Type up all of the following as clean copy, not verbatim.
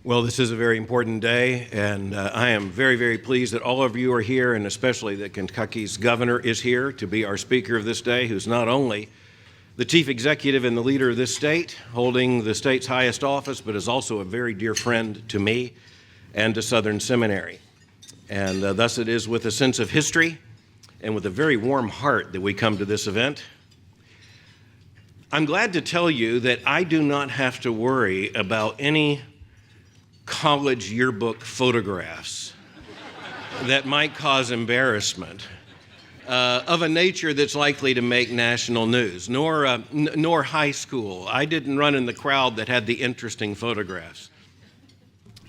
Well, this is a very important day, and I am very, very pleased that all of you are here, and especially that Kentucky's governor is here to be our speaker of this day, who's not only the chief executive and the leader of this state, holding the state's highest office, but is also a very dear friend to me and to Southern Seminary. And thus it is with a sense of history and with a very warm heart that we come to this event. I'm glad to tell you that I do not have to worry about any college yearbook photographs that might cause embarrassment of a nature that's likely to make national news, nor high school. I didn't run in the crowd that had the interesting photographs.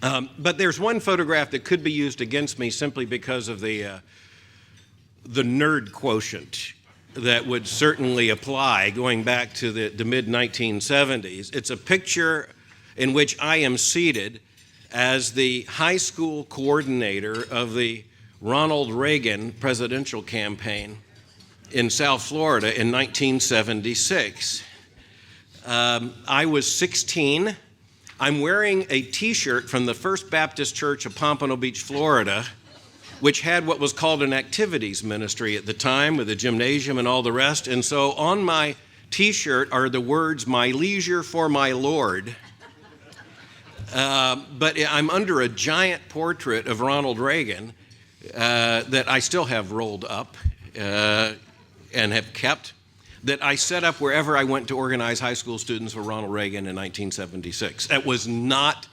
But there's one photograph that could be used against me simply because of the nerd quotient that would certainly apply going back to the mid-1970s. It's a picture in which I am seated as the high school coordinator of the Ronald Reagan presidential campaign in South Florida in 1976. I was 16. I'm wearing a t-shirt from the First Baptist Church of Pompano Beach, Florida, which had what was called an activities ministry at the time with a gymnasium and all the rest. And so on my t-shirt are the words, "My leisure for my Lord." But I'm under a giant portrait of Ronald Reagan that I still have rolled up and have kept, that I set up wherever I went to organize high school students for Ronald Reagan in 1976. That was not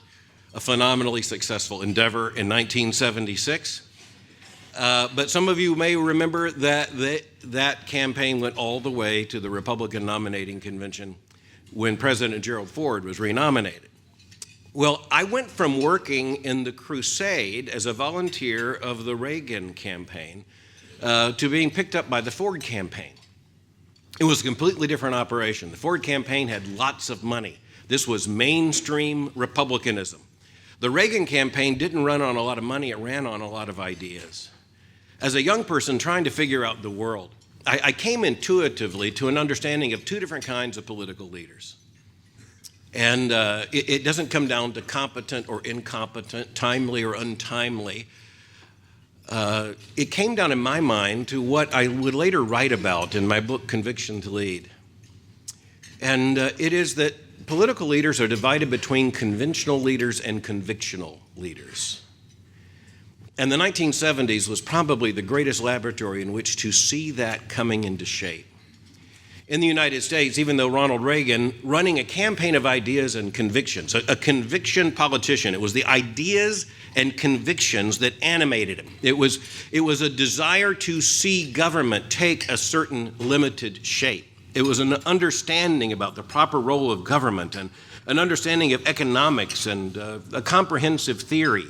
a phenomenally successful endeavor in 1976. But some of you may remember that campaign went all the way to the Republican nominating convention when President Gerald Ford was renominated. Well, I went from working in the crusade as a volunteer of the Reagan campaign to being picked up by the Ford campaign. It was a completely different operation. The Ford campaign had lots of money. This was mainstream Republicanism. The Reagan campaign didn't run on a lot of money, it ran on a lot of ideas. As a young person trying to figure out the world, I came intuitively to an understanding of two different kinds of political leaders. And it doesn't come down to competent or incompetent, timely or untimely. It came down in my mind to what I would later write about in my book, Conviction to Lead. And it is that political leaders are divided between conventional leaders and convictional leaders. And the 1970s was probably the greatest laboratory in which to see that coming into shape. In the United States, even though Ronald Reagan running a campaign of ideas and convictions, a conviction politician, it was the ideas and convictions that animated him. It was a desire to see government take a certain limited shape. It was an understanding about the proper role of government and an understanding of economics and a comprehensive theory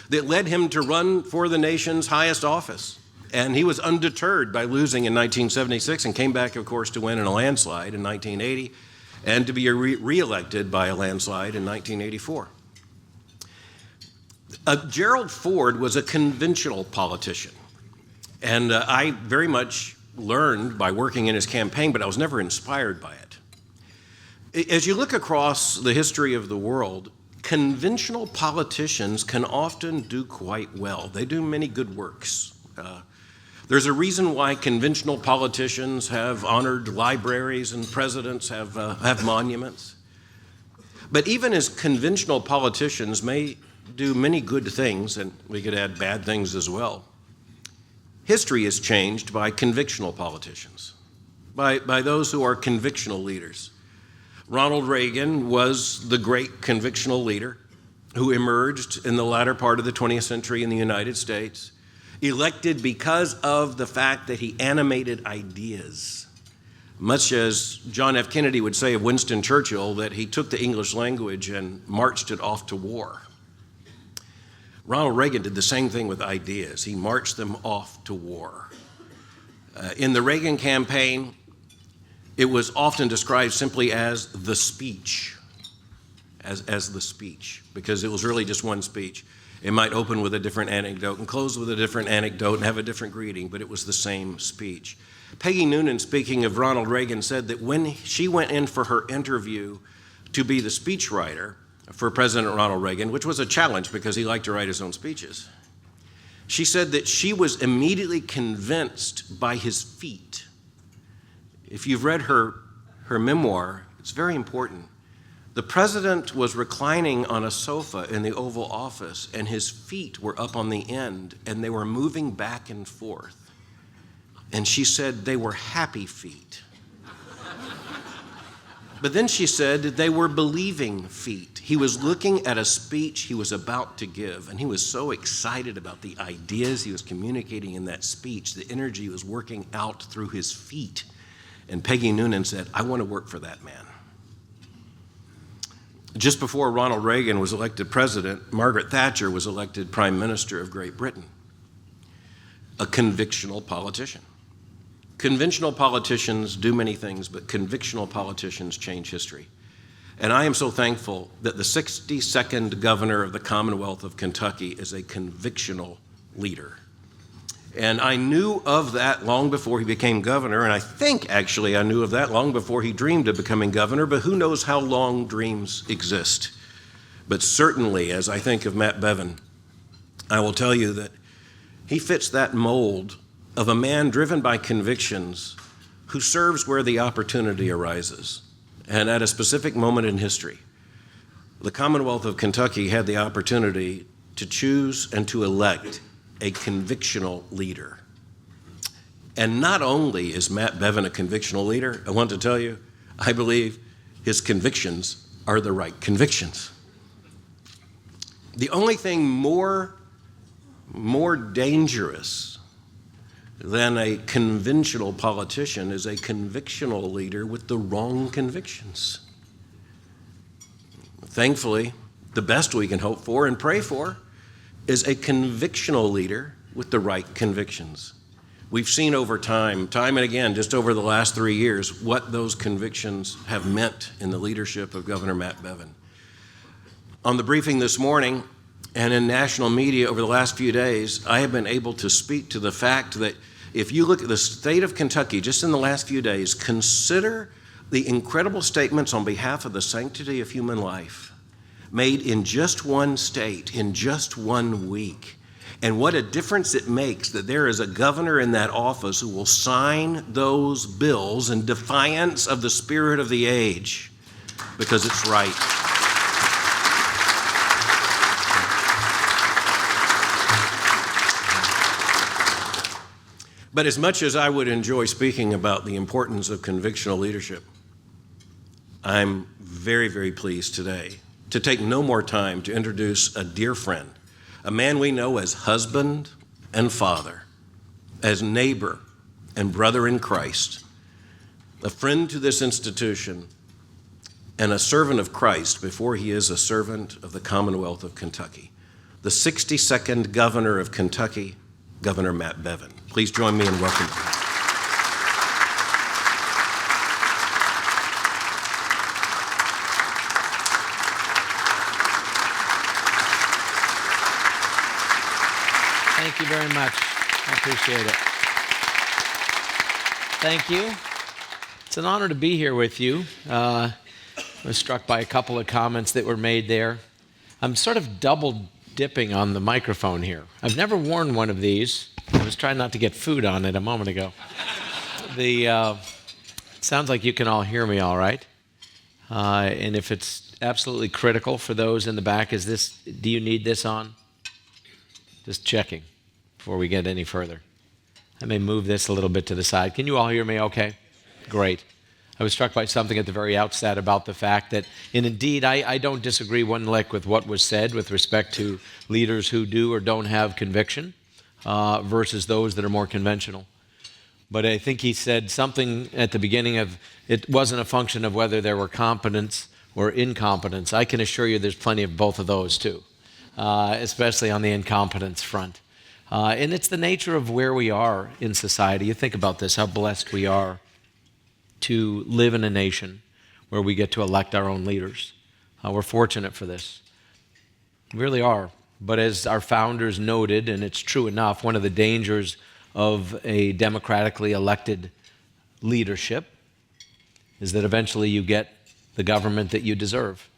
that led him to run for the nation's highest office. And he was undeterred by losing in 1976 and came back, of course, to win in a landslide in 1980 and to be reelected by a landslide in 1984. Gerald Ford was a conventional politician. And I very much learned by working in his campaign, but I was never inspired by it. As you look across the history of the world, conventional politicians can often do quite well. They do many good works. There's a reason why conventional politicians have honored libraries and presidents have monuments. But even as conventional politicians may do many good things, and we could add bad things as well, history is changed by convictional politicians, by those who are convictional leaders. Ronald Reagan was the great convictional leader who emerged in the latter part of the 20th century in the United States, elected because of the fact that he animated ideas. Much as John F. Kennedy would say of Winston Churchill, that he took the English language and marched it off to war. Ronald Reagan did the same thing with ideas. He marched them off to war. In the Reagan campaign, it was often described simply as the speech, as the speech, because it was really just one speech. It might open with a different anecdote and close with a different anecdote and have a different greeting, but it was the same speech. Peggy Noonan, speaking of Ronald Reagan, said that when she went in for her interview to be the speechwriter, for President Ronald Reagan, which was a challenge because he liked to write his own speeches. She said that she was immediately convinced by his feet. If you've read her memoir, it's very important. The president was reclining on a sofa in the Oval Office, and his feet were up on the end, and they were moving back and forth. And she said they were happy feet. But then she said they were believing feet. He was looking at a speech he was about to give, and he was so excited about the ideas he was communicating in that speech. The energy was working out through his feet. And Peggy Noonan said, I want to work for that man. Just before Ronald Reagan was elected president, Margaret Thatcher was elected Prime Minister of Great Britain, a convictional politician. Conventional politicians do many things, but convictional politicians change history. And I am so thankful that the 62nd governor of the Commonwealth of Kentucky is a convictional leader. And I knew of that long before he became governor, and I think actually I knew of that long before he dreamed of becoming governor, but who knows how long dreams exist. But certainly, as I think of Matt Bevin, I will tell you that he fits that mold of a man driven by convictions who serves where the opportunity arises. And at a specific moment in history, the Commonwealth of Kentucky had the opportunity to choose and to elect a convictional leader. And not only is Matt Bevin a convictional leader, I want to tell you, I believe his convictions are the right convictions. The only thing more dangerous than a conventional politician is a convictional leader with the wrong convictions. Thankfully, the best we can hope for and pray for is a convictional leader with the right convictions. We've seen over time and again, just over the last 3 years, what those convictions have meant in the leadership of Governor Matt Bevin. On the briefing this morning and in national media over the last few days, I have been able to speak to the fact that if you look at the state of Kentucky just in the last few days, consider the incredible statements on behalf of the sanctity of human life made in just one state, in just 1 week. And what a difference it makes that there is a governor in that office who will sign those bills in defiance of the spirit of the age because it's right. But as much as I would enjoy speaking about the importance of convictional leadership, I'm very, very pleased today to take no more time to introduce a dear friend, a man we know as husband and father, as neighbor and brother in Christ, a friend to this institution, and a servant of Christ before he is a servant of the Commonwealth of Kentucky, the 62nd governor of Kentucky, Governor Matt Bevin. Please join me in welcoming him. Thank you very much. I appreciate it. Thank you. It's an honor to be here with you. I was struck by a couple of comments that were made there. I'm sort of double dipping on the microphone here. I've never worn one of these. I was trying not to get food on it a moment ago. It sounds like you can all hear me all right. And if it's absolutely critical for those in the back, do you need this on? Just checking before we get any further. I may move this a little bit to the side. Can you all hear me okay? Great. I was struck by something at the very outset about the fact that, and indeed, I don't disagree one lick with what was said with respect to leaders who do or don't have conviction versus those that are more conventional. But I think he said something at the beginning of, it wasn't a function of whether there were competence or incompetence. I can assure you there's plenty of both of those too, especially on the incompetence front. And it's the nature of where we are in society. You think about this, how blessed we are to live in a nation where we get to elect our own leaders. We're fortunate for this. We really are. But as our founders noted, and it's true enough, one of the dangers of a democratically elected leadership is that eventually you get the government that you deserve.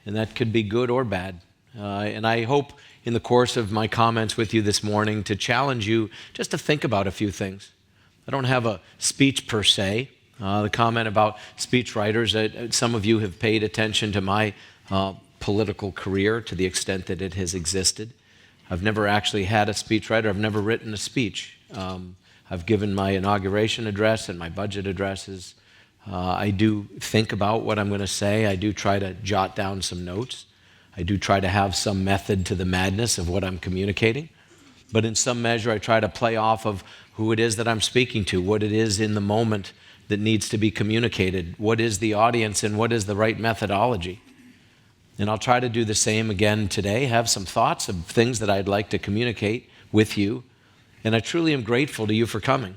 and that could be good or bad. And I hope in the course of my comments with you this morning to challenge you just to think about a few things. I don't have a speech per se. The comment about speech writers, some of you have paid attention to my political career to the extent that it has existed. I've never actually had a speechwriter. I've never written a speech. I've given my inauguration address and my budget addresses. I do think about what I'm going to say. I do try to jot down some notes. I do try to have some method to the madness of what I'm communicating. But in some measure, I try to play off of who it is that I'm speaking to, what it is in the moment that needs to be communicated, what is the audience, and what is the right methodology. And I'll try to do the same again today, have some thoughts of things that I'd like to communicate with you. And I truly am grateful to you for coming.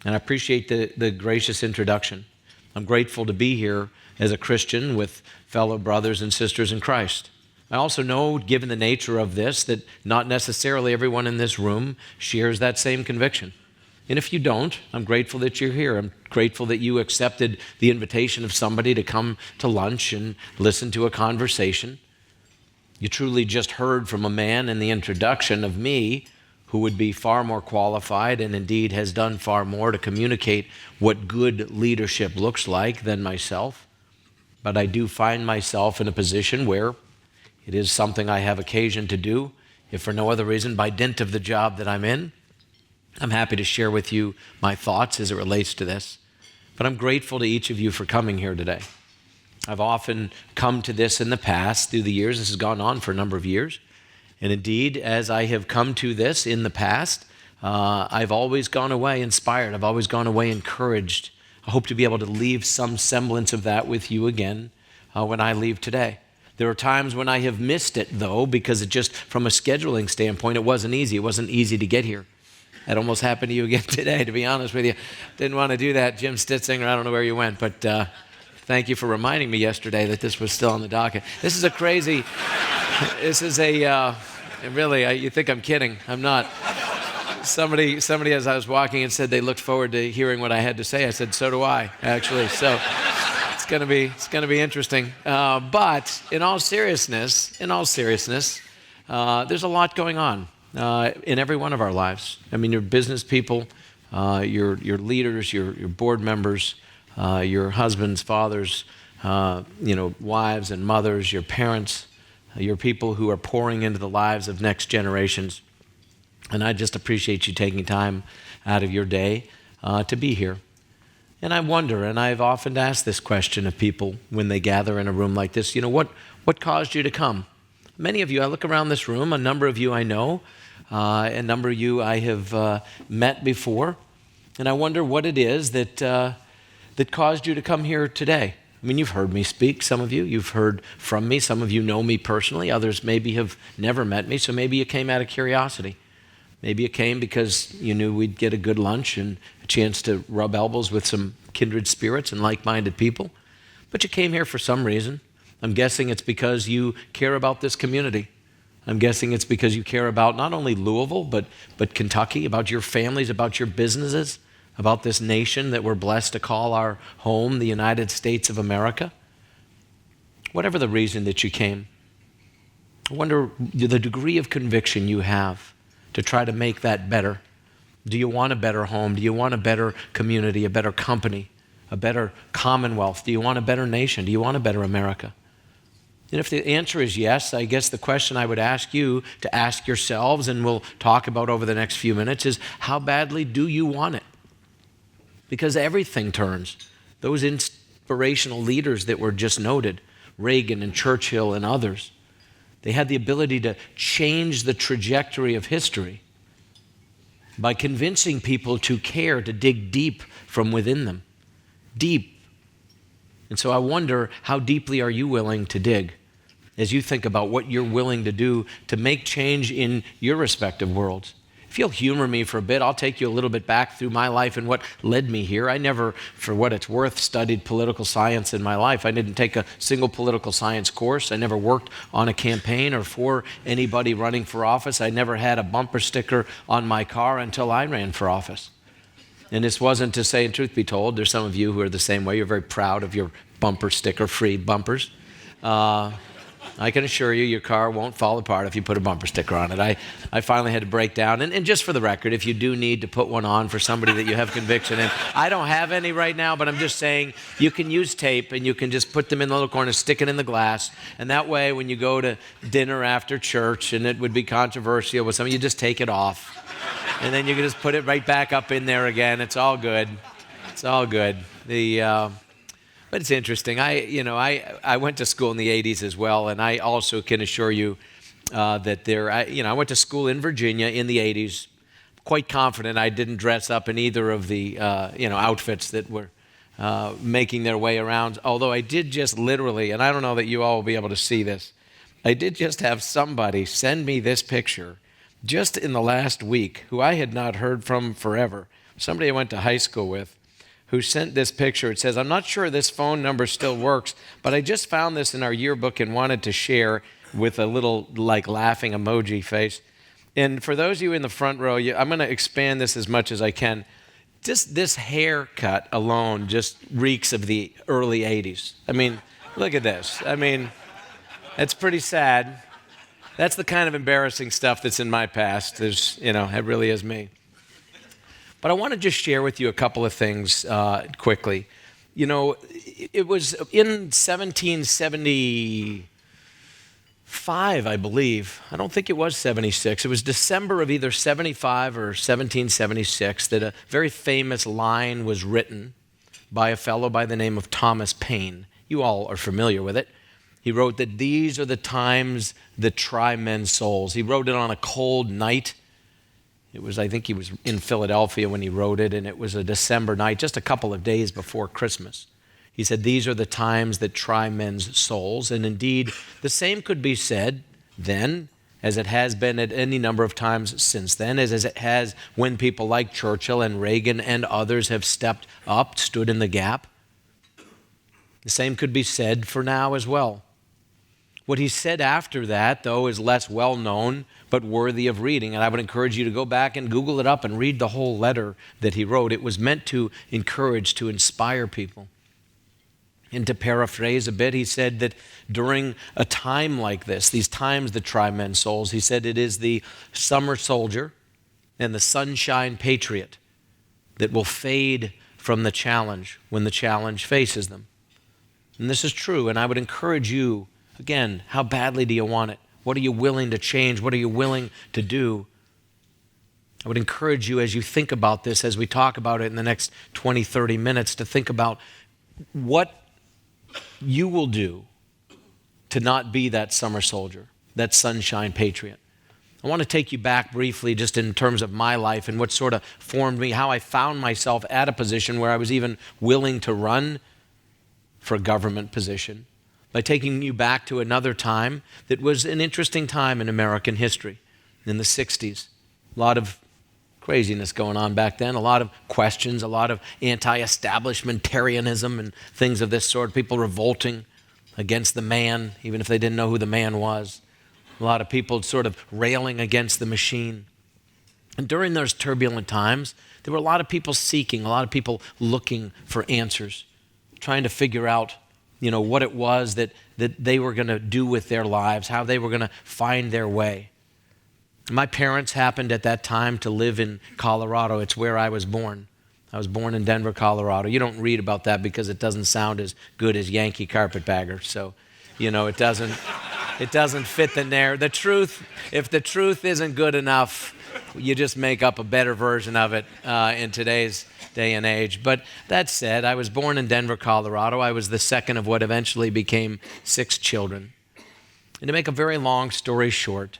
And I appreciate the gracious introduction. I'm grateful to be here as a Christian with fellow brothers and sisters in Christ. I also know, given the nature of this, that not necessarily everyone in this room shares that same conviction. And if you don't, I'm grateful that you're here. I'm grateful that you accepted the invitation of somebody to come to lunch and listen to a conversation. You truly just heard from a man in the introduction of me who would be far more qualified and indeed has done far more to communicate what good leadership looks like than myself. But I do find myself in a position where it is something I have occasion to do, if for no other reason, by dint of the job that I'm in. I'm happy to share with you my thoughts as it relates to this. But I'm grateful to each of you for coming here today. I've often come to this in the past through the years. This has gone on for a number of years. And indeed, as I have come to this in the past, I've always gone away inspired. I've always gone away encouraged. I hope to be able to leave some semblance of that with you again when I leave today. There are times when I have missed it, though, because it just, from a scheduling standpoint, it wasn't easy. It wasn't easy to get here. That almost happened to you again today, to be honest with you. Didn't want to do that. Jim Stitzinger, I don't know where you went, but thank you for reminding me yesterday that this was still on the docket. This is really, you think I'm kidding. I'm not. Somebody as I was walking and said they looked forward to hearing what I had to say. I said, so do I, actually. So it's going to be interesting. But in all seriousness, there's a lot going on in every one of our lives. I mean, you're business people, your leaders, your board members, your husbands, fathers, wives and mothers, your parents, your people who are pouring into the lives of next generations. And I just appreciate you taking time out of your day to be here. And I wonder, and I've often asked this question of people when they gather in a room like this, what caused you to come? Many of you, I look around this room, a number of you I know, a number of you I have met before, and I wonder what it is that caused you to come here today. I mean, you've heard me speak, some of you. You've heard from me. Some of you know me personally. Others maybe have never met me, so maybe you came out of curiosity. Maybe you came because you knew we'd get a good lunch and a chance to rub elbows with some kindred spirits and like-minded people. But you came here for some reason. I'm guessing it's because you care about this community. I'm guessing it's because you care about not only Louisville, but Kentucky, about your families, about your businesses, about this nation that we're blessed to call our home, the United States of America. Whatever the reason that you came, I wonder the degree of conviction you have to try to make that better. Do you want a better home? Do you want a better community, a better company, a better commonwealth? Do you want a better nation? Do you want a better America? And if the answer is yes, I guess the question I would ask you to ask yourselves, and we'll talk about over the next few minutes, is how badly do you want it? Because everything turns. Those inspirational leaders that were just noted, Reagan and Churchill and others, they had the ability to change the trajectory of history by convincing people to care, to dig deep from within them. Deep. And so I wonder, how deeply are you willing to dig as you think about what you're willing to do to make change in your respective worlds? If you'll humor me for a bit, I'll take you a little bit back through my life and what led me here. I never, for what it's worth, studied political science in my life. I didn't take a single political science course. I never worked on a campaign or for anybody running for office. I never had a bumper sticker on my car until I ran for office. And this wasn't to say, and truth be told, there's some of you who are the same way. You're very proud of your bumper sticker-free bumpers. I can assure you your car won't fall apart if you put a bumper sticker on it. I finally had to break down. And just for the record, if you do need to put one on for somebody that you have conviction in, I don't have any right now, but I'm just saying you can use tape and you can just put them in the little corner, stick it in the glass. And that way, when you go to dinner after church and it would be controversial with something, you just take it off. And then you can just put it right back up in there again. It's all good. It's all good. But it's interesting. I went to school in the 80s as well, and I also can assure you that I went to school in Virginia in the 80s. Quite confident I didn't dress up in either of the outfits that were making their way around. Although I did just literally, and I don't know that you all will be able to see this, I did just have somebody send me this picture just in the last week who I had not heard from forever. Somebody I went to high school with, who sent this picture. It says, I'm not sure this phone number still works, but I just found this in our yearbook and wanted to share, with a little laughing emoji face. And for those of you in the front row, I'm going to expand this as much as I can. Just this haircut alone just reeks of the early 80s. I mean, look at this. I mean, it's pretty sad. That's the kind of embarrassing stuff that's in my past. It really is me. But I want to just share with you a couple of things quickly. It was in 1775, I believe. I don't think it was 76. It was December of either 75 or 1776 that a very famous line was written by a fellow by the name of Thomas Paine. You all are familiar with it. He wrote that these are the times that try men's souls. He wrote it on a cold night. I think he was in Philadelphia when he wrote it, and it was a December night, just a couple of days before Christmas. He said, these are the times that try men's souls. And indeed, the same could be said then, as it has been at any number of times since then, as it has when people like Churchill and Reagan and others have stepped up, stood in the gap. The same could be said for now as well. What he said after that, though, is less well known, but worthy of reading. And I would encourage you to go back and Google it up and read the whole letter that he wrote. It was meant to encourage, to inspire people. And to paraphrase a bit, he said that during a time like this, these times that try men's souls, he said it is the summer soldier and the sunshine patriot that will fade from the challenge when the challenge faces them. And this is true, and I would encourage you, again, how badly do you want it? What are you willing to change? What are you willing to do? I would encourage you as you think about this, as we talk about it in the next 20, 30 minutes, to think about what you will do to not be that summer soldier, that sunshine patriot. I want to take you back briefly just in terms of my life and what sort of formed me, how I found myself at a position where I was even willing to run for a government position, by taking you back to another time that was an interesting time in American history, in the 60s. A lot of craziness going on back then, a lot of questions, a lot of anti-establishmentarianism and things of this sort, people revolting against the man, even if they didn't know who the man was. A lot of people sort of railing against the machine. And during those turbulent times, there were a lot of people seeking, a lot of people looking for answers, trying to figure out what it was that they were going to do with their lives, how they were going to find their way. My parents happened at that time to live in Colorado. It's where I was born. I was born in Denver, Colorado. You don't read about that because it doesn't sound as good as Yankee Carpetbagger. So, it doesn't fit the narrative. The truth, if the truth isn't good enough, you just make up a better version of it in today's day and age. But that said, I was born in Denver, Colorado. I was the second of what eventually became 6 children. And to make a very long story short,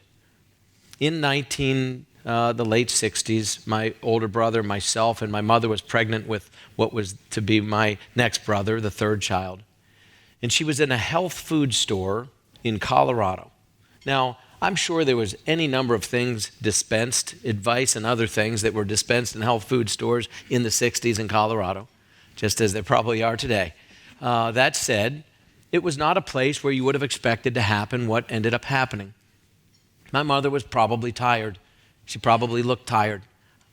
in the late 60s, my older brother, myself, and my mother was pregnant with what was to be my next brother, the third child. And she was in a health food store in Colorado. Now, I'm sure there was any number of things dispensed, advice and other things that were dispensed in health food stores in the 60s in Colorado, just as there probably are today. That said, it was not a place where you would have expected to happen what ended up happening. My mother was probably tired. She probably looked tired,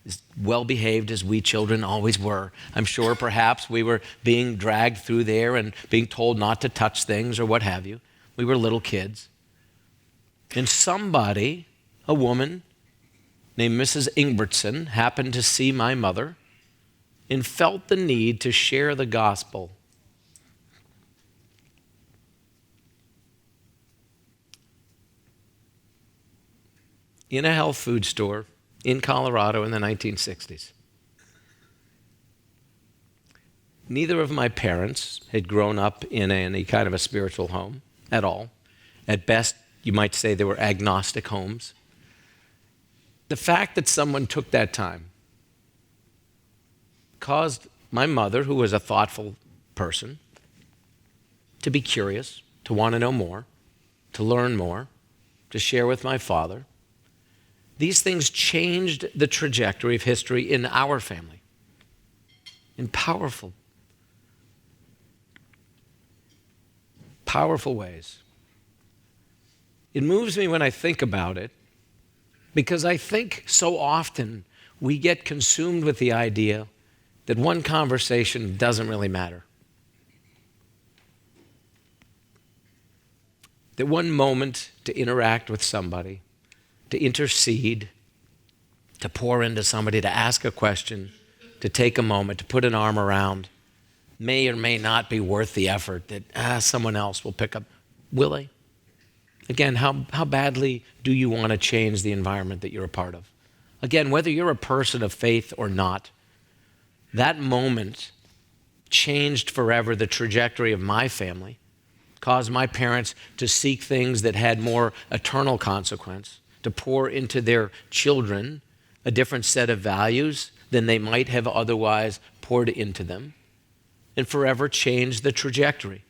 as well-behaved as we children always were. I'm sure perhaps we were being dragged through there and being told not to touch things or what have you. We were little kids. And somebody, a woman named Mrs. Ingbertson, happened to see my mother and felt the need to share the gospel. In a health food store in Colorado in the 1960s. Neither of my parents had grown up in any kind of a spiritual home at all. At best, you might say they were agnostic homes. The fact that someone took that time caused my mother, who was a thoughtful person, to be curious, to want to know more, to learn more, to share with my father. These things changed the trajectory of history in our family in powerful ways. It moves me when I think about it, because I think so often we get consumed with the idea that one conversation doesn't really matter. That one moment to interact with somebody, to intercede, to pour into somebody, to ask a question, to take a moment, to put an arm around, may or may not be worth the effort that someone else will pick up. Will they? Again, how badly do you want to change the environment that you're a part of? Again, whether you're a person of faith or not, that moment changed forever the trajectory of my family, caused my parents to seek things that had more eternal consequence, to pour into their children a different set of values than they might have otherwise poured into them, and forever changed the trajectory.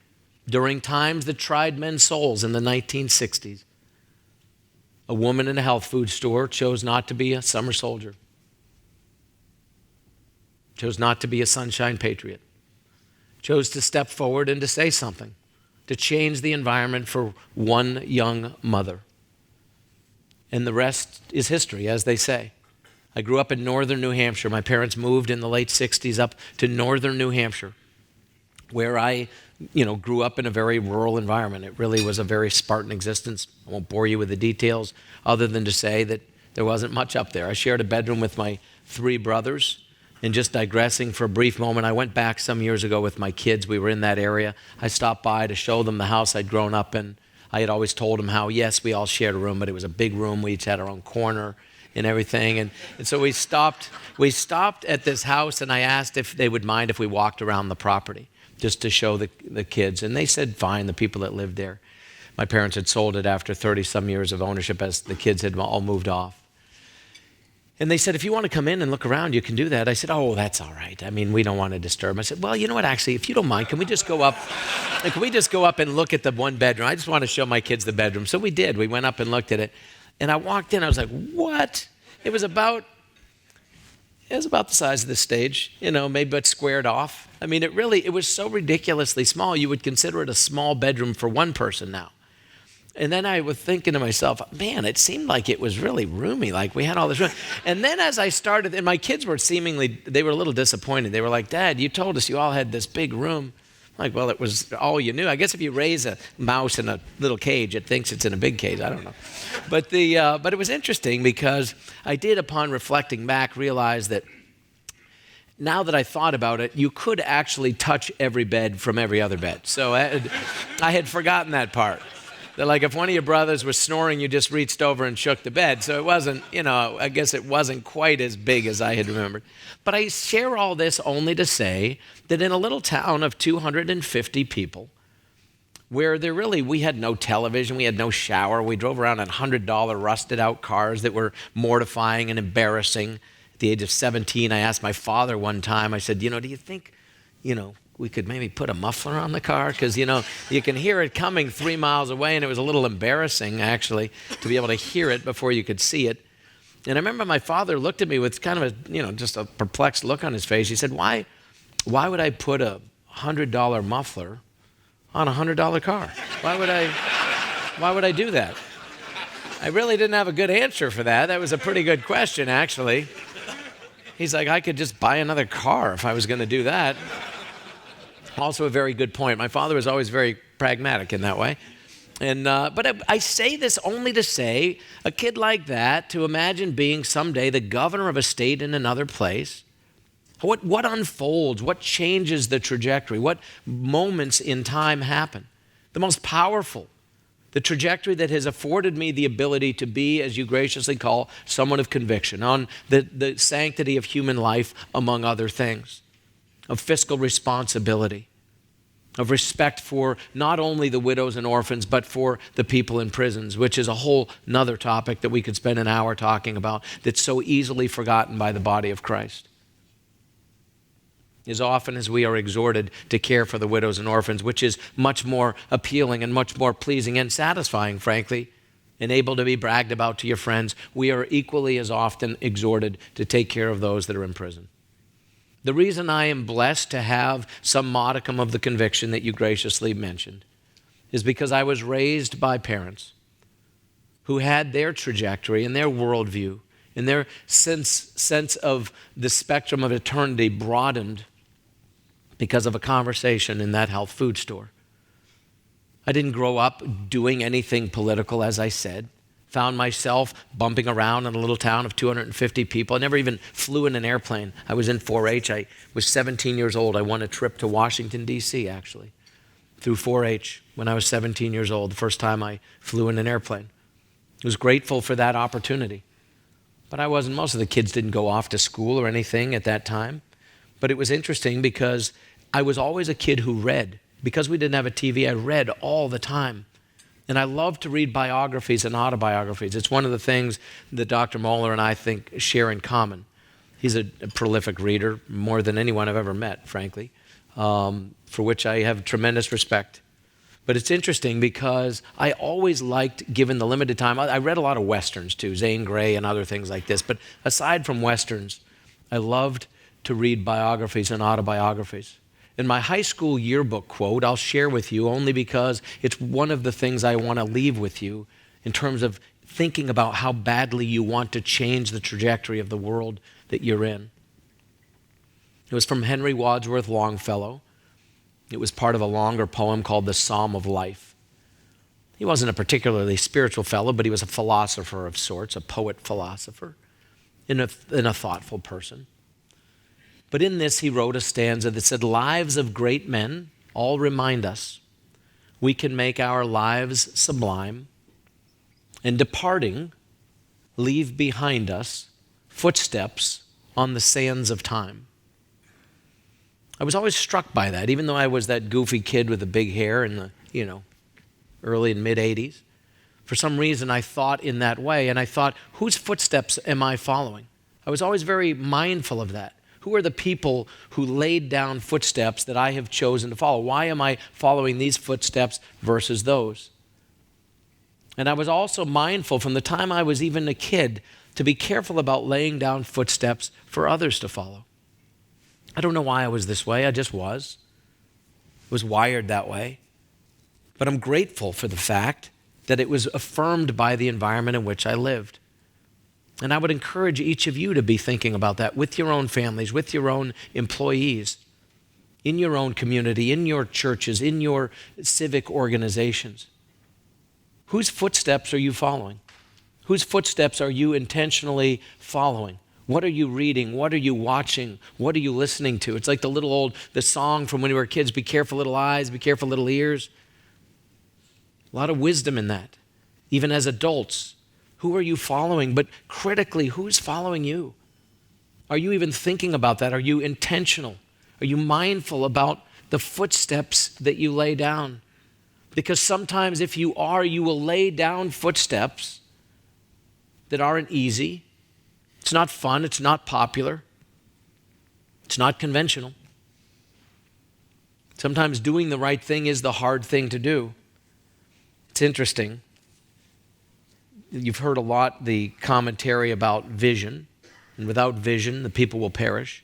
During times that tried men's souls in the 1960s, a woman in a health food store chose not to be a summer soldier, chose not to be a sunshine patriot, chose to step forward and to say something, to change the environment for one young mother. And the rest is history, as they say. I grew up in northern New Hampshire. My parents moved in the late 60s up to northern New Hampshire, where I grew up in a very rural environment. It really was a very Spartan existence. I won't bore you with the details other than to say that there wasn't much up there. I shared a bedroom with my 3 brothers. And just digressing for a brief moment, I went back some years ago with my kids. We were in that area. I stopped by to show them the house I'd grown up in. I had always told them how, yes, we all shared a room, but it was a big room. We each had our own corner and everything. And so we stopped at this house, and I asked if they would mind if we walked around the property just to show the kids. And they said, fine, the people that lived there. My parents had sold it after 30-some years of ownership as the kids had all moved off. And they said, if you want to come in and look around, you can do that. I said, oh, that's all right. I mean, we don't want to disturb. I said, well, you know what, actually, if you don't mind, can we just go up and look at the one bedroom? I just want to show my kids the bedroom. So we did. We went up and looked at it. And I walked in. I was like, what? It was about the size of the stage, maybe but squared off. I mean, it was so ridiculously small, you would consider it a small bedroom for one person now. And then I was thinking to myself, man, it seemed like it was really roomy, like we had all this room. And then as I started, and my kids were they were a little disappointed. They were like, Dad, you told us you all had this big room. I'm like, well, it was all you knew. I guess if you raise a mouse in a little cage, it thinks it's in a big cage. I don't know. But it was interesting because I did, upon reflecting back, realize that now that I thought about it, you could actually touch every bed from every other bed. So I had forgotten that part. That like if one of your brothers was snoring, you just reached over and shook the bed. So it wasn't, I guess it wasn't quite as big as I had remembered. But I share all this only to say that in a little town of 250 people, where we had no television, we had no shower, we drove around in $100 rusted out cars that were mortifying and embarrassing. At the age of 17, I asked my father one time, I said, do you think, we could maybe put a muffler on the car? Because, you can hear it coming 3 miles away, and it was a little embarrassing, actually, to be able to hear it before you could see it. And I remember my father looked at me with kind of just a perplexed look on his face. He said, why would I put a $100 muffler on a $100 car? Why would I do that? I really didn't have a good answer for that. That was a pretty good question, actually. He's like, I could just buy another car if I was going to do that. Also a very good point. My father was always very pragmatic in that way. But I say this only to say, a kid like that, to imagine being someday the governor of a state in another place, what unfolds, what changes the trajectory, what moments in time happen? The most powerful, the trajectory that has afforded me the ability to be, as you graciously call, someone of conviction, on the sanctity of human life, among other things, of fiscal responsibility, of respect for not only the widows and orphans, but for the people in prisons, which is a whole nother topic that we could spend an hour talking about, that's so easily forgotten by the body of Christ. As often as we are exhorted to care for the widows and orphans, which is much more appealing and much more pleasing and satisfying, frankly, and able to be bragged about to your friends, we are equally as often exhorted to take care of those that are in prison. The reason I am blessed to have some modicum of the conviction that you graciously mentioned is because I was raised by parents who had their trajectory and their worldview and their sense of the spectrum of eternity broadened because of a conversation in that health food store. I didn't grow up doing anything political, as I said. Found myself bumping around in a little town of 250 people. I never even flew in an airplane. I was in 4-H. I was 17 years old. I won a trip to Washington, D.C., actually, through 4-H when I was 17 years old, the first time I flew in an airplane. I was grateful for that opportunity. But most of the kids didn't go off to school or anything at that time. But it was interesting because I was always a kid who read. Because we didn't have a TV, I read all the time. And I love to read biographies and autobiographies. It's one of the things that Dr. Moeller and I think share in common. He's a prolific reader, more than anyone I've ever met, frankly, for which I have tremendous respect. But it's interesting because I always liked, given the limited time, I read a lot of Westerns too, Zane Grey and other things like this. But aside from Westerns, I loved to read biographies and autobiographies. In my high school yearbook quote, I'll share with you only because it's one of the things I want to leave with you in terms of thinking about how badly you want to change the trajectory of the world that you're in. It was from Henry Wadsworth Longfellow. It was part of a longer poem called The Psalm of Life. He wasn't a particularly spiritual fellow, but he was a philosopher of sorts, a poet-philosopher, and a thoughtful person. But in this, he wrote a stanza that said, "Lives of great men all remind us we can make our lives sublime, and departing, leave behind us footsteps on the sands of time." I was always struck by that, even though I was that goofy kid with the big hair in the, early and mid-'80s. For some reason, I thought in that way, and I thought, whose footsteps am I following? I was always very mindful of that. Who are the people who laid down footsteps that I have chosen to follow? Why am I following these footsteps versus those? And I was also mindful from the time I was even a kid to be careful about laying down footsteps for others to follow. I don't know why I was this way. I just was. I was wired that way. But I'm grateful for the fact that it was affirmed by the environment in which I lived. And I would encourage each of you to be thinking about that with your own families, with your own employees, in your own community, in your churches, in your civic organizations. Whose footsteps are you following? Whose footsteps are you intentionally following? What are you reading? What are you watching? What are you listening to? It's like the song from when we were kids, be careful little eyes, be careful little ears. A lot of wisdom in that. Even as adults, who are you following? But critically, who's following you? Are you even thinking about that? Are you intentional? Are you mindful about the footsteps that you lay down? Because sometimes if you are, you will lay down footsteps that aren't easy. It's not fun. It's not popular. It's not conventional. Sometimes doing the right thing is the hard thing to do. It's interesting. You've heard a lot the commentary about vision, and without vision, the people will perish.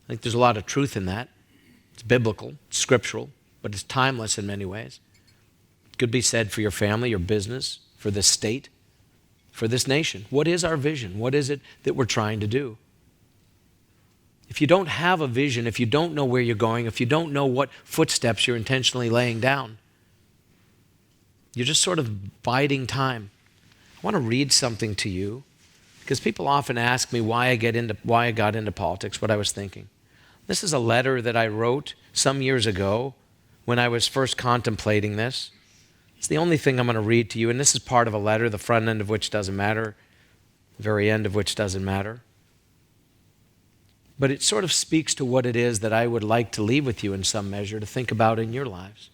I think there's a lot of truth in that. It's biblical, it's scriptural, but it's timeless in many ways. It could be said for your family, your business, for this state, for this nation. What is our vision? What is it that we're trying to do? If you don't have a vision, if you don't know where you're going, if you don't know what footsteps you're intentionally laying down, You're just sort of biding time. I want to read something to you because people often ask me why I got into politics, what I was thinking. This is a letter that I wrote some years ago when I was first contemplating this. It's the only thing I'm going to read to you, and this is part of a letter, the front end of which doesn't matter, the very end of which doesn't matter. But it sort of speaks to what it is that I would like to leave with you in some measure to think about in your lives.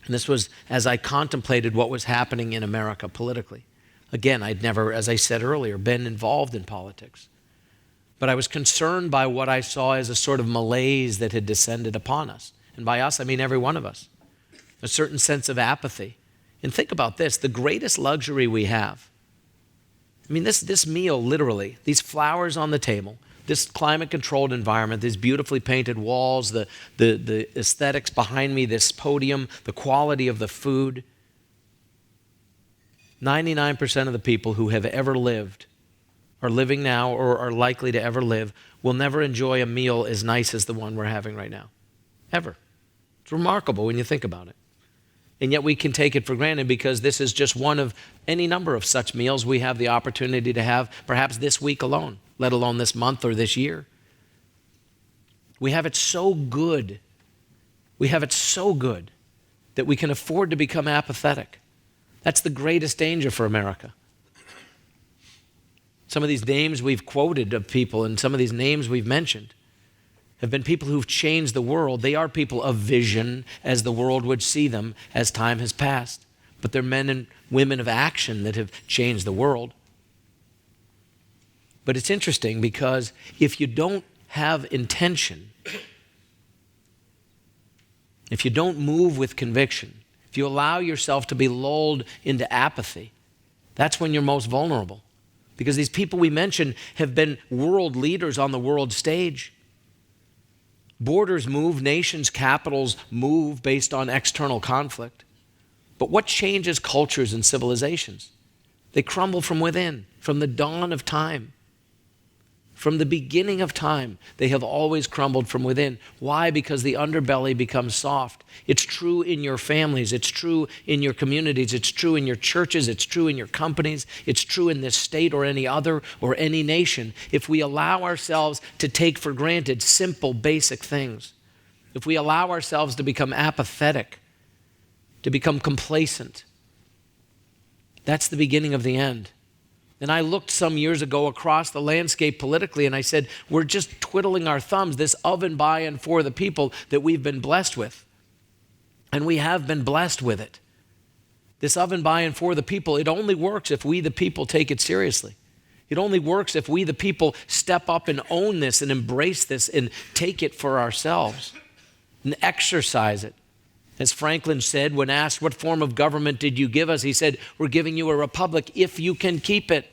And this was as I contemplated what was happening in America politically. Again, I'd never, as I said earlier, been involved in politics. But I was concerned by what I saw as a sort of malaise that had descended upon us. And by us, I mean every one of us. A certain sense of apathy. And think about this, the greatest luxury we have. I mean, this meal, literally, these flowers on the table, this climate-controlled environment, these beautifully painted walls, the aesthetics behind me, this podium, the quality of the food. 99% of the people who have ever lived, are living now, or are likely to ever live, will never enjoy a meal as nice as the one we're having right now. Ever. It's remarkable when you think about it. And yet we can take it for granted because this is just one of any number of such meals we have the opportunity to have perhaps this week alone, let alone this month or this year. We have it so good. We have it so good that we can afford to become apathetic. That's the greatest danger for America. Some of these names we've quoted of people and some of these names we've mentioned have been people who've changed the world. They are people of vision as the world would see them as time has passed. But they're men and women of action that have changed the world. But it's interesting because if you don't have intention, if you don't move with conviction, if you allow yourself to be lulled into apathy, that's when you're most vulnerable. Because these people we mentioned have been world leaders on the world stage. Borders move, nations, capitals move based on external conflict. But what changes cultures and civilizations? They crumble from within, from the dawn of time. From the beginning of time, they have always crumbled from within. Why? Because the underbelly becomes soft. It's true in your families. It's true in your communities. It's true in your churches. It's true in your companies. It's true in this state or any other or any nation. If we allow ourselves to take for granted simple, basic things, if we allow ourselves to become apathetic, to become complacent, that's the beginning of the end. And I looked some years ago across the landscape politically and I said, we're just twiddling our thumbs, this of and by and for the people that we've been blessed with. And we have been blessed with it. This of and by and for the people, it only works if we the people take it seriously. It only works if we the people step up and own this and embrace this and take it for ourselves and exercise it. As Franklin said, when asked, what form of government did you give us? He said, we're giving you a republic if you can keep it.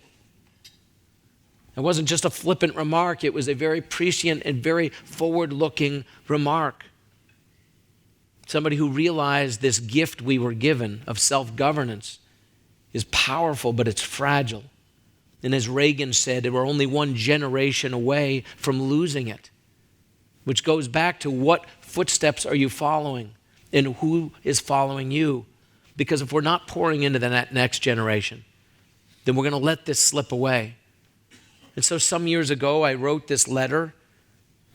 It wasn't just a flippant remark. It was a very prescient and very forward-looking remark. Somebody who realized this gift we were given of self-governance is powerful, but it's fragile. And as Reagan said, we're only one generation away from losing it, which goes back to what footsteps are you following? And who is following you? Because if we're not pouring into the next generation, then we're going to let this slip away. And so some years ago, I wrote this letter,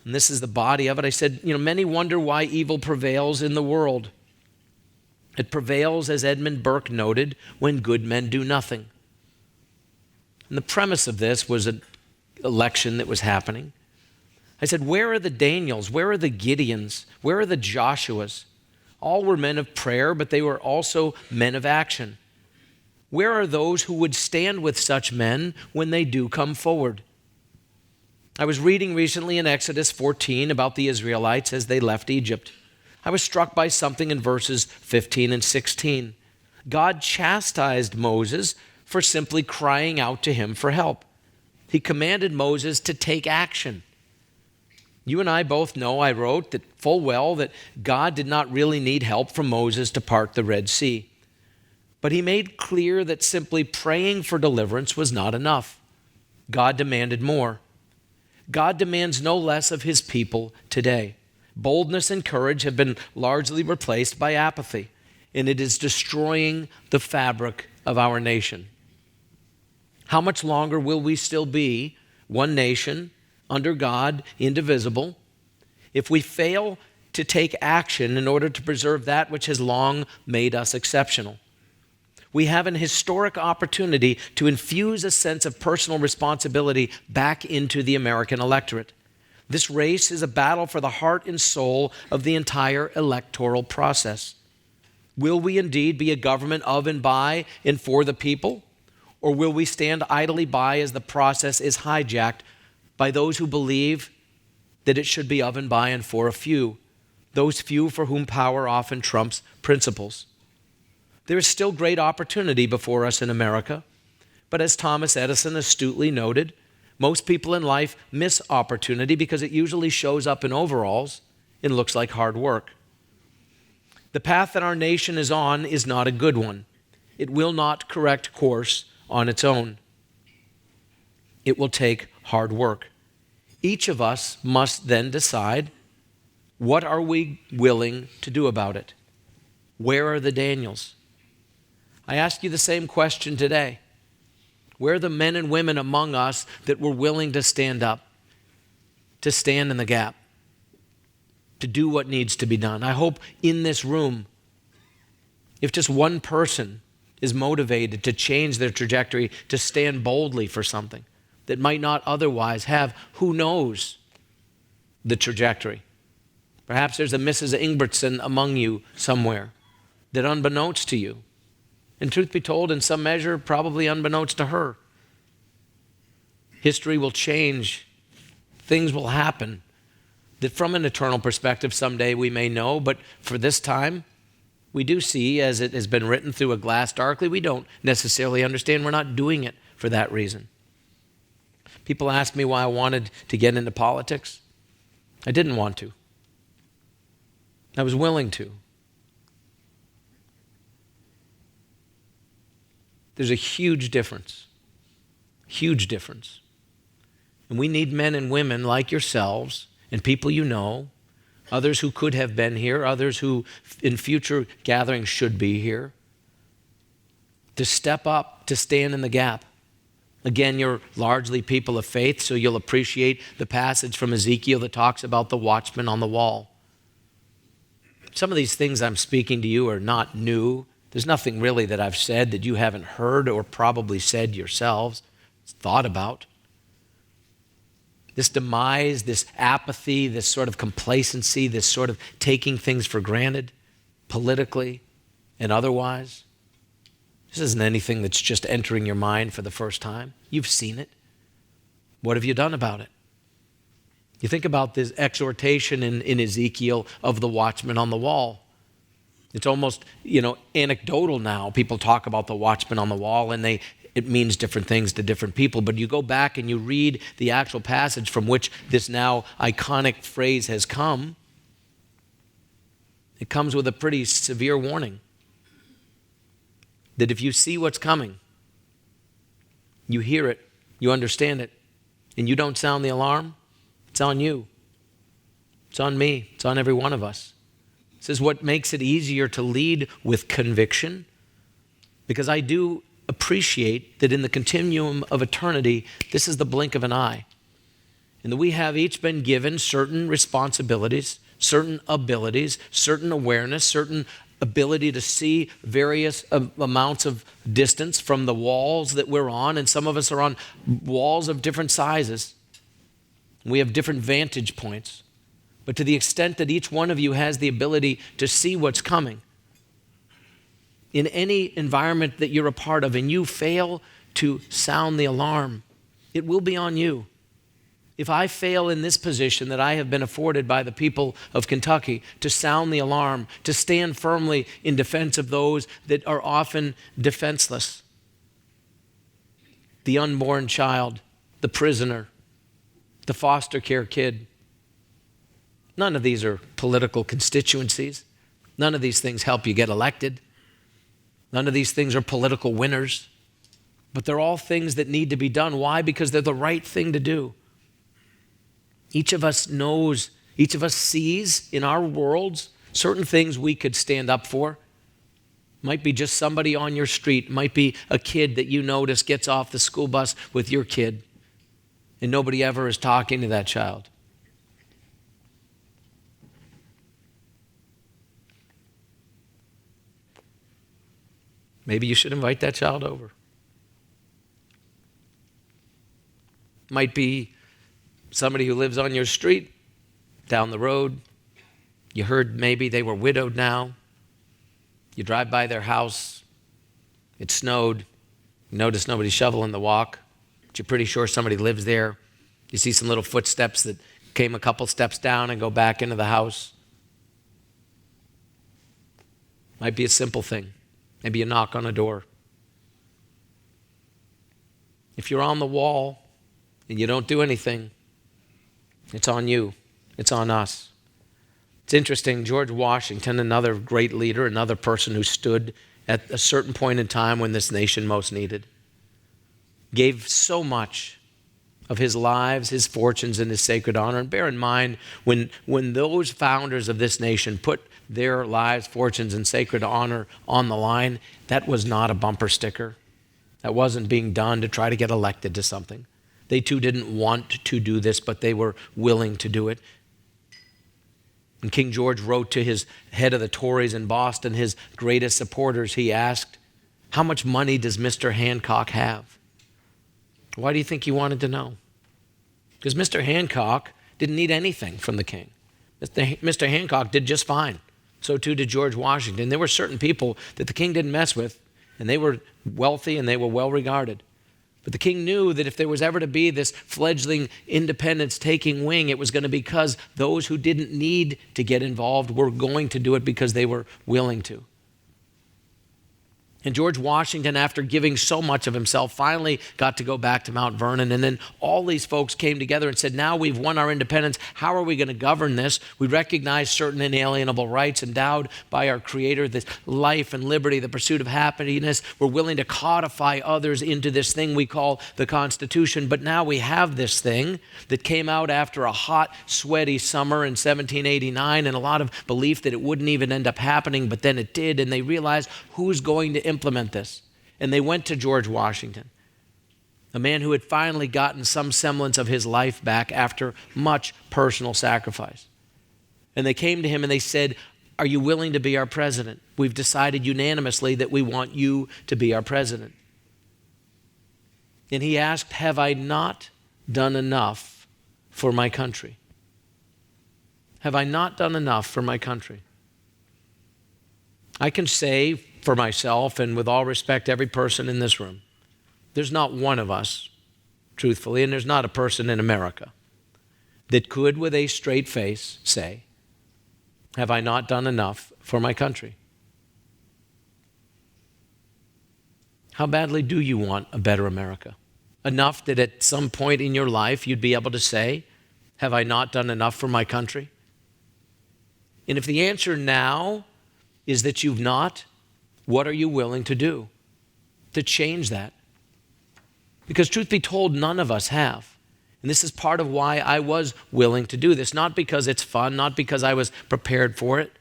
and this is the body of it. I said, many wonder why evil prevails in the world. It prevails, as Edmund Burke noted, when good men do nothing. And the premise of this was an election that was happening. I said, where are the Daniels? Where are the Gideons? Where are the Joshuas? All were men of prayer, but they were also men of action. Where are those who would stand with such men when they do come forward? I was reading recently in Exodus 14 about the Israelites as they left Egypt. I was struck by something in verses 15 and 16. God chastised Moses for simply crying out to him for help. He commanded Moses to take action. You and I both know, I wrote, that full well that God did not really need help from Moses to part the Red Sea. But he made clear that simply praying for deliverance was not enough. God demanded more. God demands no less of his people today. Boldness and courage have been largely replaced by apathy. and it is destroying the fabric of our nation. How much longer will we still be one nation, under God, indivisible, if we fail to take action in order to preserve that which has long made us exceptional? We have an historic opportunity to infuse a sense of personal responsibility back into the American electorate. This race is a battle for the heart and soul of the entire electoral process. Will we indeed be a government of and by and for the people? Or will we stand idly by as the process is hijacked by those who believe that it should be of and by and for a few, those few for whom power often trumps principles? There is still great opportunity before us in America, but as Thomas Edison astutely noted, most people in life miss opportunity because it usually shows up in overalls and looks like hard work. The path that our nation is on is not a good one. It will not correct course on its own. It will take hard work. Each of us must then decide, what are we willing to do about it? Where are the Daniels? I ask you the same question today. Where are the men and women among us that were willing to stand up, to stand in the gap, to do what needs to be done? I hope in this room, if just one person is motivated to change their trajectory, to stand boldly for something that might not otherwise have, who knows, the trajectory. Perhaps there's a Mrs. Ingbertson among you somewhere that unbeknownst to you, and truth be told, in some measure, probably unbeknownst to her, history will change, things will happen that from an eternal perspective someday we may know, but for this time, we do see, as it has been written through a glass darkly, we don't necessarily understand. We're not doing it for that reason. People ask me why I wanted to get into politics. I didn't want to. I was willing to. There's a huge difference. Huge difference. And we need men and women like yourselves and people you know, others who could have been here, others who in future gatherings should be here, to step up, to stand in the gap. Again, you're largely people of faith, so you'll appreciate the passage from Ezekiel that talks about the watchman on the wall. Some of these things I'm speaking to you are not new. There's nothing really that I've said that you haven't heard or probably said yourselves, thought about. This demise, this apathy, this sort of complacency, this sort of taking things for granted, politically and otherwise. This isn't anything that's just entering your mind for the first time. You've seen it. What have you done about it? You think about this exhortation in Ezekiel of the watchman on the wall. It's almost, anecdotal now. People talk about the watchman on the wall, and it means different things to different people. But you go back and you read the actual passage from which this now iconic phrase has come. It comes with a pretty severe warning that if you see what's coming, you hear it, you understand it, and you don't sound the alarm, it's on you. It's on me. It's on every one of us. This is what makes it easier to lead with conviction, because I do appreciate that in the continuum of eternity, this is the blink of an eye. And that we have each been given certain responsibilities, certain abilities, certain awareness, certain ability to see various amounts of distance from the walls that we're on, and some of us are on walls of different sizes. We have different vantage points. But to the extent that each one of you has the ability to see what's coming, in any environment that you're a part of, and you fail to sound the alarm, it will be on you. If I fail in this position that I have been afforded by the people of Kentucky to sound the alarm, to stand firmly in defense of those that are often defenseless, the unborn child, the prisoner, the foster care kid, none of these are political constituencies. None of these things help you get elected. None of these things are political winners. But they're all things that need to be done. Why? Because they're the right thing to do. Each of us knows, each of us sees in our worlds certain things we could stand up for, Might be just somebody on your street. Might be a kid that you notice gets off the school bus with your kid, and nobody ever is talking to that child. Maybe you should invite that child over. Might be somebody who lives on your street, down the road. You heard maybe they were widowed now. You drive by their house. It snowed. You notice nobody shoveling the walk, but you're pretty sure somebody lives there. You see some little footsteps that came a couple steps down and go back into the house. Might be a simple thing. Maybe you knock on a door. If you're on the wall and you don't do anything, it's on you. It's on us. It's interesting, George Washington, another great leader, another person who stood at a certain point in time when this nation most needed, gave so much of his lives, his fortunes, and his sacred honor. And bear in mind, when those founders of this nation put their lives, fortunes, and sacred honor on the line, that was not a bumper sticker. That wasn't being done to try to get elected to something. They too didn't want to do this, but they were willing to do it. And King George wrote to his head of the Tories in Boston, his greatest supporters, he asked, "How much money does Mr. Hancock have?" Why do you think he wanted to know? Because Mr. Hancock didn't need anything from the king. Mr. Hancock did just fine. So too did George Washington. There were certain people that the king didn't mess with, and they were wealthy and they were well regarded. But the king knew that if there was ever to be this fledgling independence taking wing, it was going to be because those who didn't need to get involved were going to do it because they were willing to. And George Washington, after giving so much of himself, finally got to go back to Mount Vernon. And then all these folks came together and said, now we've won our independence. How are we going to govern this? We recognize certain inalienable rights endowed by our Creator, this life and liberty, the pursuit of happiness. We're willing to codify others into this thing we call the Constitution. But now we have this thing that came out after a hot, sweaty summer in 1789 and a lot of belief that it wouldn't even end up happening, but then it did. And they realized, who's going to implement this? And they went to George Washington, a man who had finally gotten some semblance of his life back after much personal sacrifice. And they came to him and they said, "Are you willing to be our president? We've decided unanimously that we want you to be our president." And he asked, "Have I not done enough for my country? Have I not done enough for my country?" I can say for myself, and with all respect, every person in this room, there's not one of us, truthfully, and there's not a person in America that could, with a straight face, say, "Have I not done enough for my country?" How badly do you want a better America? Enough that at some point in your life you'd be able to say, "Have I not done enough for my country?" And if the answer now is that you've not, what are you willing to do to change that? Because truth be told, none of us have. And this is part of why I was willing to do this. Not because it's fun, not because I was prepared for it.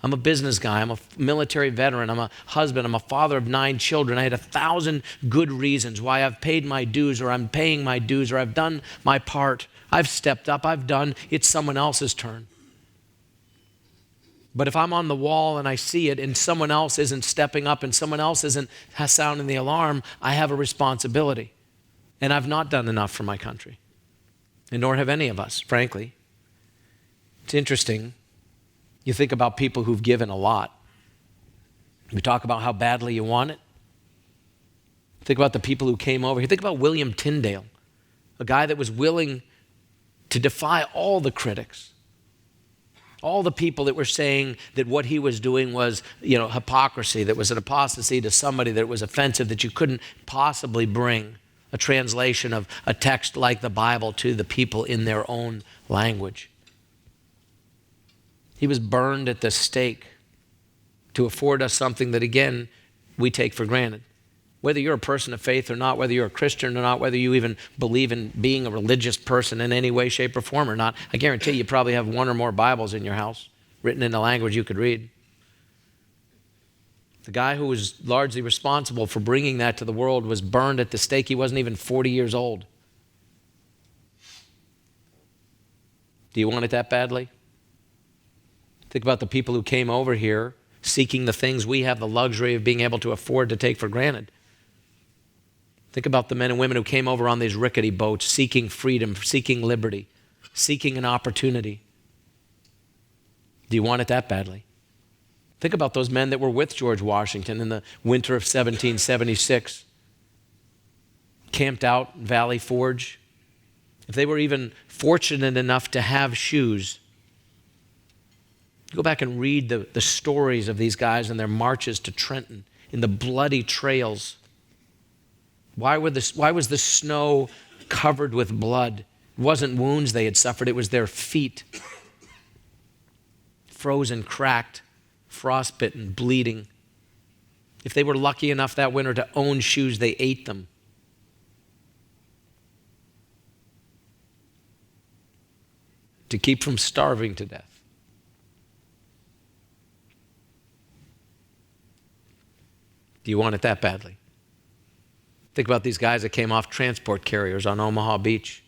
I'm a business guy. I'm a military veteran. I'm a husband. I'm a father of 9 children. I had 1,000 good reasons why I've paid my dues, or I'm paying my dues, or I've done my part. I've stepped up. I've done. It's someone else's turn. But if I'm on the wall and I see it and someone else isn't stepping up and someone else isn't sounding the alarm, I have a responsibility. And I've not done enough for my country. And nor have any of us, frankly. It's interesting. You think about people who've given a lot. We talk about how badly you want it. Think about the people who came over here. Think about William Tyndale, a guy that was willing to defy all the critics. All the people that were saying that what he was doing was, hypocrisy, that was an apostasy to somebody, that it was offensive, that you couldn't possibly bring a translation of a text like the Bible to the people in their own language. He was burned at the stake to afford us something that, again, we take for granted. Whether you're a person of faith or not, whether you're a Christian or not, whether you even believe in being a religious person in any way, shape, or form or not, I guarantee you probably have 1 or more Bibles in your house, written in a language you could read. The guy who was largely responsible for bringing that to the world was burned at the stake. He wasn't even 40 years old. Do you want it that badly? Think about the people who came over here seeking the things we have the luxury of being able to afford to take for granted. Think about the men and women who came over on these rickety boats seeking freedom, seeking liberty, seeking an opportunity. Do you want it that badly? Think about those men that were with George Washington in the winter of 1776, camped out in Valley Forge. If they were even fortunate enough to have shoes, go back and read the stories of these guys and their marches to Trenton in the bloody trails. Why was the snow covered with blood? It wasn't wounds they had suffered, it was their feet. Frozen, cracked, frostbitten, bleeding. If they were lucky enough that winter to own shoes, they ate them. To keep from starving to death. Do you want it that badly? Think about these guys that came off transport carriers on Omaha Beach.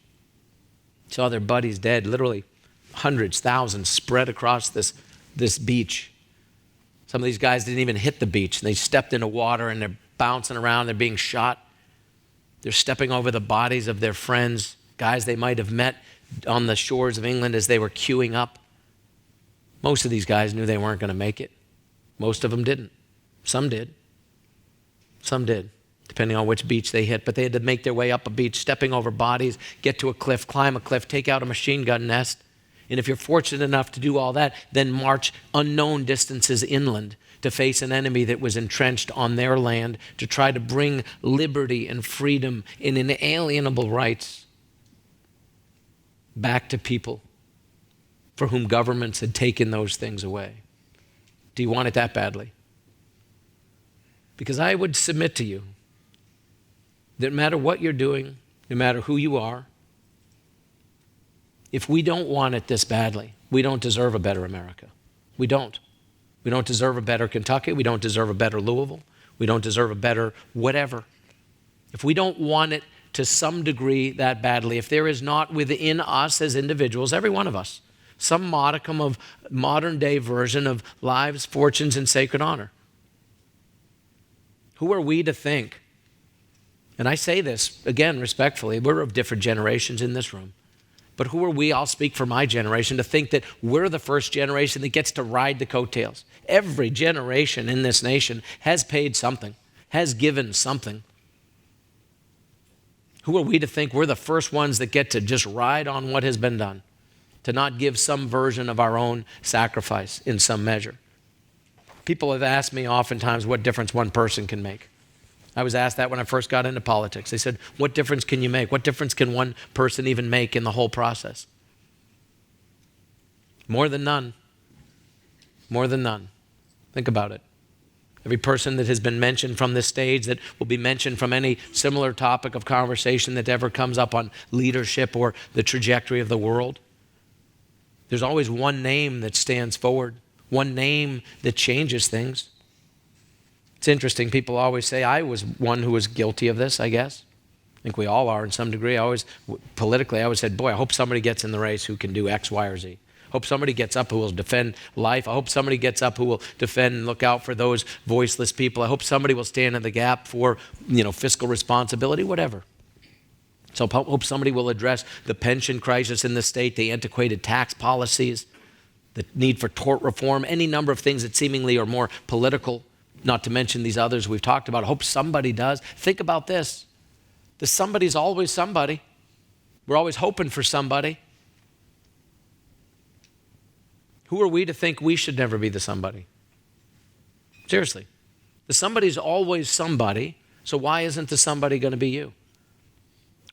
Saw their buddies dead, literally hundreds, thousands spread across this beach. Some of these guys didn't even hit the beach. They stepped into water and they're bouncing around, they're being shot. They're stepping over the bodies of their friends, guys they might have met on the shores of England as they were queuing up. Most of these guys knew they weren't going to make it. Most of them didn't. Some did. Some did, depending on which beach they hit. But they had to make their way up a beach, stepping over bodies, get to a cliff, climb a cliff, take out a machine gun nest. And if you're fortunate enough to do all that, then march unknown distances inland to face an enemy that was entrenched on their land to try to bring liberty and freedom and inalienable rights back to people for whom governments had taken those things away. Do you want it that badly? Because I would submit to you that no matter what you're doing, no matter who you are, if we don't want it this badly, we don't deserve a better America. We don't. We don't deserve a better Kentucky. We don't deserve a better Louisville. We don't deserve a better whatever. If we don't want it to some degree that badly, if there is not within us as individuals, every one of us, some modicum of modern day version of lives, fortunes, and sacred honor, who are we to think? And I say this, again, respectfully, we're of different generations in this room. But who are we, I'll speak for my generation, to think that we're the first generation that gets to ride the coattails? Every generation in this nation has paid something, has given something. Who are we to think we're the first ones that get to just ride on what has been done, to not give some version of our own sacrifice in some measure? People have asked me oftentimes what difference one person can make. I was asked that when I first got into politics. They said, what difference can you make? What difference can one person even make in the whole process? More than none. More than none. Think about it. Every person that has been mentioned from this stage, that will be mentioned from any similar topic of conversation that ever comes up on leadership or the trajectory of the world, there's always one name that stands forward, one name that changes things. It's interesting, people always say, I was one who was guilty of this, I guess. I think we all are in some degree. Politically, I always said, boy, I hope somebody gets in the race who can do X, Y, or Z. I hope somebody gets up who will defend life. I hope somebody gets up who will defend and look out for those voiceless people. I hope somebody will stand in the gap for, fiscal responsibility, whatever. So I hope somebody will address the pension crisis in the state, the antiquated tax policies, the need for tort reform, any number of things that seemingly are more political, not to mention these others we've talked about. I hope somebody does. Think about this. The somebody's always somebody. We're always hoping for somebody. Who are we to think we should never be the somebody? Seriously. The somebody's always somebody, so why isn't the somebody going to be you?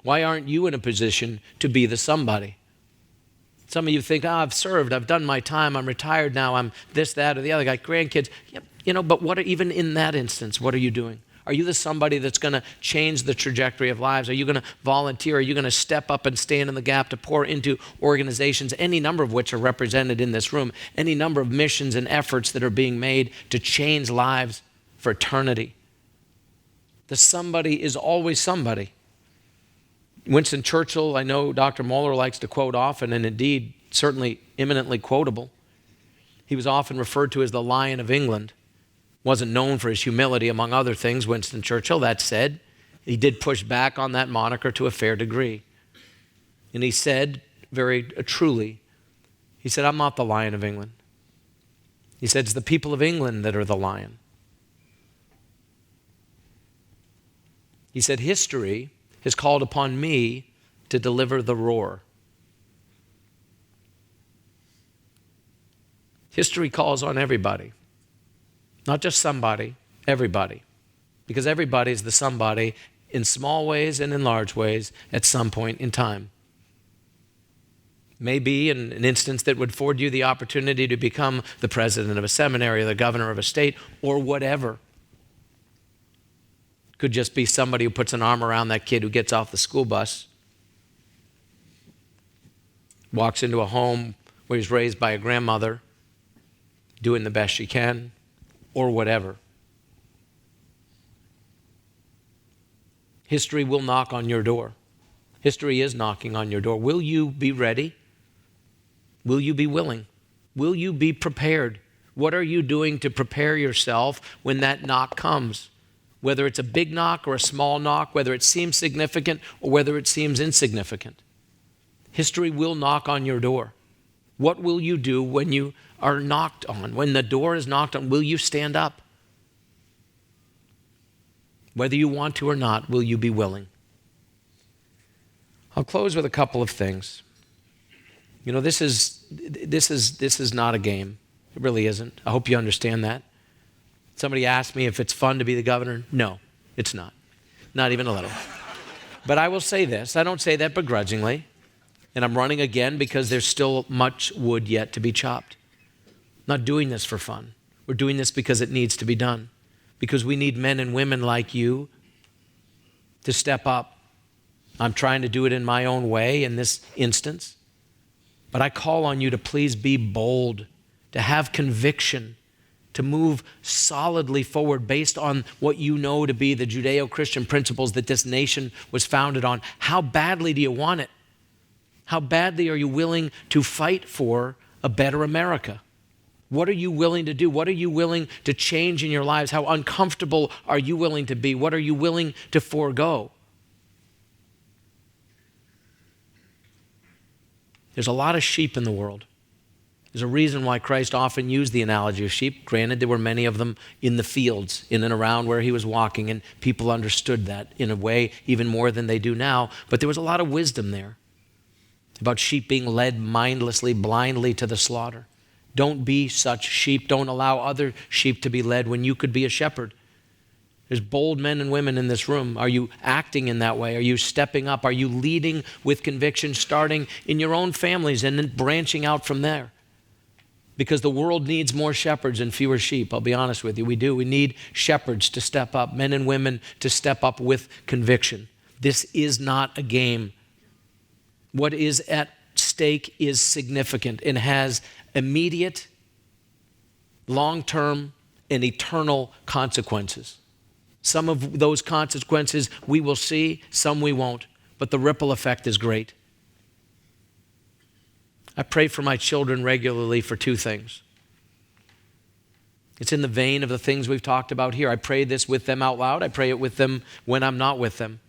Why aren't you in a position to be the somebody? Some of you think, I've served, I've done my time, I'm retired now, I'm this, that, or the other, got grandkids. Yep. But even in that instance, what are you doing? Are you the somebody that's going to change the trajectory of lives? Are you going to volunteer? Are you going to step up and stand in the gap to pour into organizations, any number of which are represented in this room, any number of missions and efforts that are being made to change lives for eternity. The somebody is always somebody. Winston Churchill, I know Dr. Moeller likes to quote often, and indeed, certainly eminently quotable. He was often referred to as the Lion of England. Wasn't known for his humility, among other things, Winston Churchill. That said, he did push back on that moniker to a fair degree. And he said, very truly, he said, I'm not the Lion of England. He said, it's the people of England that are the lion. He said, history has called upon me to deliver the roar. History calls on everybody, not just somebody, everybody, because everybody is the somebody in small ways and in large ways at some point in time. Maybe in an instance that would afford you the opportunity to become the president of a seminary or the governor of a state or whatever. Could just be somebody who puts an arm around that kid who gets off the school bus, walks into a home where he's raised by a grandmother, doing the best she can, or whatever. History will knock on your door. History is knocking on your door. Will you be ready? Will you be willing? Will you be prepared? What are you doing to prepare yourself when that knock comes? Whether it's a big knock or a small knock, whether it seems significant or whether it seems insignificant. History will knock on your door. What will you do when you are knocked on? When the door is knocked on, will you stand up? Whether you want to or not, will you be willing? I'll close with a couple of things. You know, this is not a game. It really isn't. I hope you understand that. Somebody asked me if it's fun to be the governor. No, it's not. Not even a little. But I will say this. I don't say that begrudgingly. And I'm running again because there's still much wood yet to be chopped. I'm not doing this for fun. We're doing this because it needs to be done. Because we need men and women like you to step up. I'm trying to do it in my own way in this instance. But I call on you to please be bold, to have conviction, to move solidly forward based on what you know to be the Judeo-Christian principles that this nation was founded on. How badly do you want it? How badly are you willing to fight for a better America? What are you willing to do? What are you willing to change in your lives? How uncomfortable are you willing to be? What are you willing to forego? There's a lot of sheep in the world. There's a reason why Christ often used the analogy of sheep. Granted, there were many of them in the fields, in and around where he was walking, and people understood that in a way even more than they do now. But there was a lot of wisdom there about sheep being led mindlessly, blindly to the slaughter. Don't be such sheep. Don't allow other sheep to be led when you could be a shepherd. There's bold men and women in this room. Are you acting in that way? Are you stepping up? Are you leading with conviction, starting in your own families and then branching out from there? Because the world needs more shepherds and fewer sheep. I'll be honest with you, we do. We need shepherds to step up, men and women to step up with conviction. This is not a game. What is at stake is significant and has immediate, long-term, and eternal consequences. Some of those consequences we will see, some we won't, but the ripple effect is great. I pray for my children regularly for two things. It's in the vein of the things we've talked about here. I pray this with them out loud. I pray it with them when I'm not with them.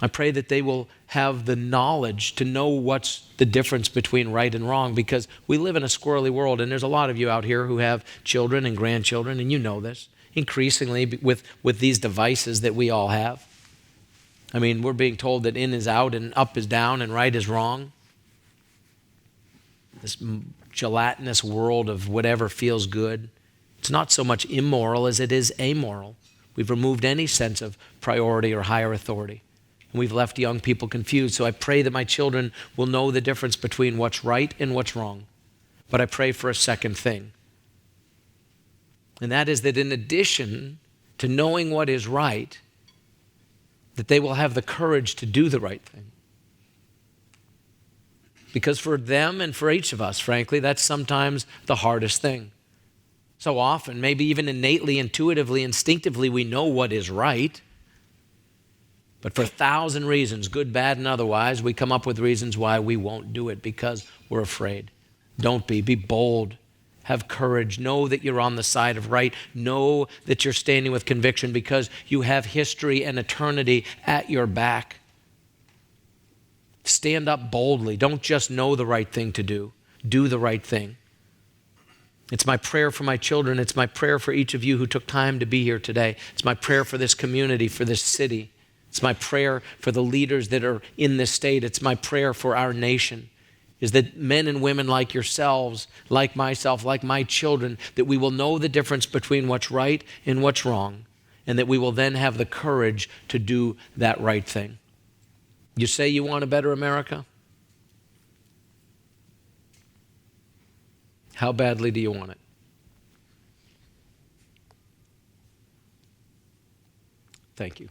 I pray that they will have the knowledge to know what's the difference between right and wrong, because we live in a squirrely world, and there's a lot of you out here who have children and grandchildren, and you know this, increasingly with these devices that we all have. I mean, we're being told that in is out and up is down and right is wrong. This gelatinous world of whatever feels good. It's not so much immoral as it is amoral. We've removed any sense of priority or higher authority. And we've left young people confused. So I pray that my children will know the difference between what's right and what's wrong. But I pray for a second thing. And that is that in addition to knowing what is right, that they will have the courage to do the right thing. Because for them and for each of us, frankly, that's sometimes the hardest thing. So often, maybe even innately, intuitively, instinctively, we know what is right. But for 1,000 reasons, good, bad, and otherwise, we come up with reasons why we won't do it because we're afraid. Don't be. Be bold. Have courage. Know that you're on the side of right. Know that you're standing with conviction because you have history and eternity at your back. Stand up boldly. Don't just know the right thing to do. Do the right thing. It's my prayer for my children. It's my prayer for each of you who took time to be here today. It's my prayer for this community, for this city. It's my prayer for the leaders that are in this state. It's my prayer for our nation, is that men and women like yourselves, like myself, like my children, that we will know the difference between what's right and what's wrong, and that we will then have the courage to do that right thing. You say you want a better America? How badly do you want it? Thank you.